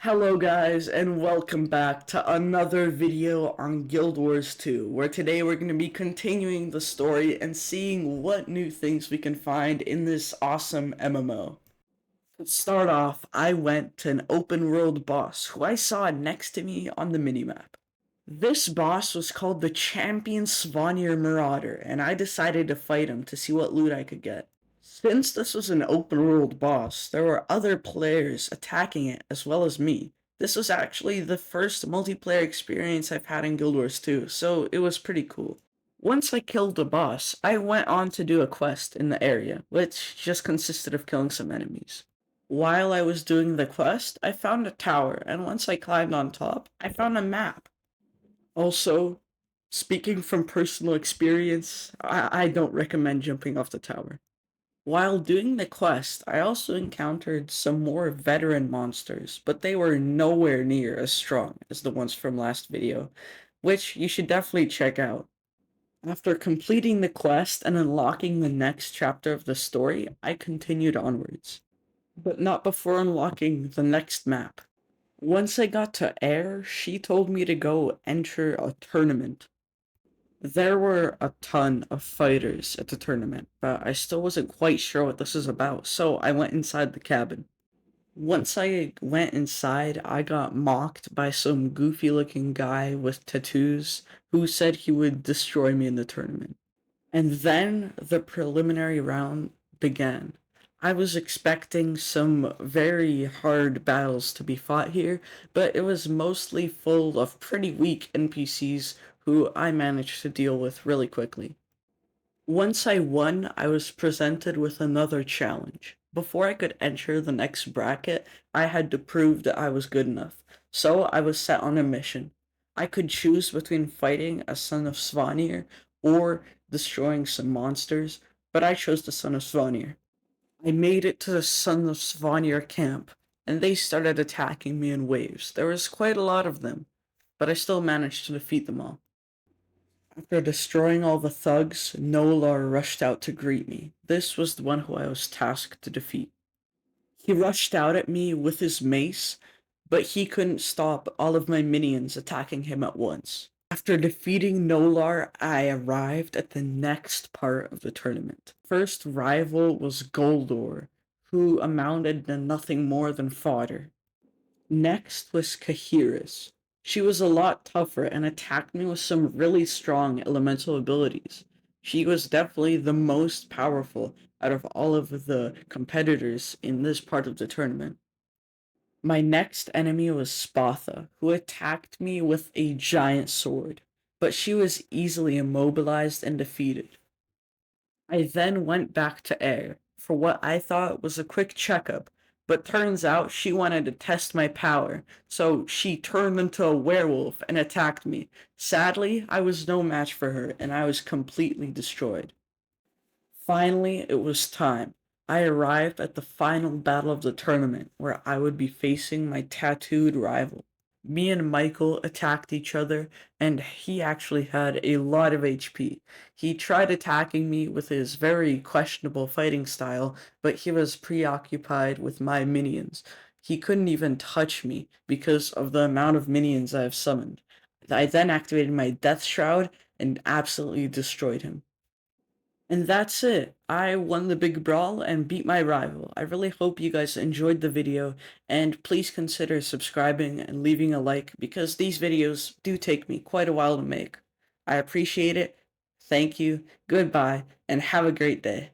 Hello guys, and welcome back to another video on Guild Wars 2, where today we're going to be continuing the story and seeing what new things we can find in this awesome MMO. To start off, I went to an open world boss who I saw next to me on the minimap. This boss was called the Champion Svanir Marauder, and I decided to fight him to see what loot I could get. Since this was an open world boss, there were other players attacking it as well as me. This was actually the first multiplayer experience I've had in Guild Wars 2, so it was pretty cool. Once I killed the boss, I went on to do a quest in the area, which just consisted of killing some enemies. While I was doing the quest, I found a tower, and once I climbed on top, I found a map. Also, speaking from personal experience, I don't recommend jumping off the tower. While doing the quest, I also encountered some more veteran monsters, but they were nowhere near as strong as the ones from last video, which you should definitely check out. After completing the quest and unlocking the next chapter of the story, I continued onwards. But not before unlocking the next map. Once I got to Air, she told me to go enter a tournament. There were a ton of fighters at the tournament, but I still wasn't quite sure what this is about, so I went inside the cabin. Once I went inside, I got mocked by some goofy looking guy with tattoos who said he would destroy me in the tournament. And then the preliminary round began. I was expecting some very hard battles to be fought here, but it was mostly full of pretty weak NPCs who I managed to deal with really quickly. Once I won, I was presented with another challenge. Before I could enter the next bracket, I had to prove that I was good enough, so I was set on a mission. I could choose between fighting a son of Svanir or destroying some monsters, but I chose the son of Svanir. I made it to the Son of Svanir camp, and they started attacking me in waves. There was quite a lot of them, but I still managed to defeat them all. After destroying all the thugs, Nolar rushed out to greet me. This was the one who I was tasked to defeat. He rushed out at me with his mace, but he couldn't stop all of my minions attacking him at once. After defeating Nolar, I arrived at the next part of the tournament. First rival was Goldor, who amounted to nothing more than fodder. Next was Kahiris. She was a lot tougher and attacked me with some really strong elemental abilities. She was definitely the most powerful out of all of the competitors in this part of the tournament. My next enemy was Spatha, who attacked me with a giant sword, but she was easily immobilized and defeated. I then went back to Air for what I thought was a quick checkup, but turns out she wanted to test my power, so she turned into a werewolf and attacked me. Sadly, I was no match for her, and I was completely destroyed. Finally, it was time. I arrived at the final battle of the tournament, where I would be facing my tattooed rival. Me and Michael attacked each other, and he actually had a lot of HP. He tried attacking me with his very questionable fighting style, but he was preoccupied with my minions. He couldn't even touch me because of the amount of minions I have summoned. I then activated my Death Shroud and absolutely destroyed him. And that's it. I won the big brawl and beat my rival. I really hope you guys enjoyed the video, and please consider subscribing and leaving a like because these videos do take me quite a while to make. I appreciate it. Thank you, goodbye, and have a great day.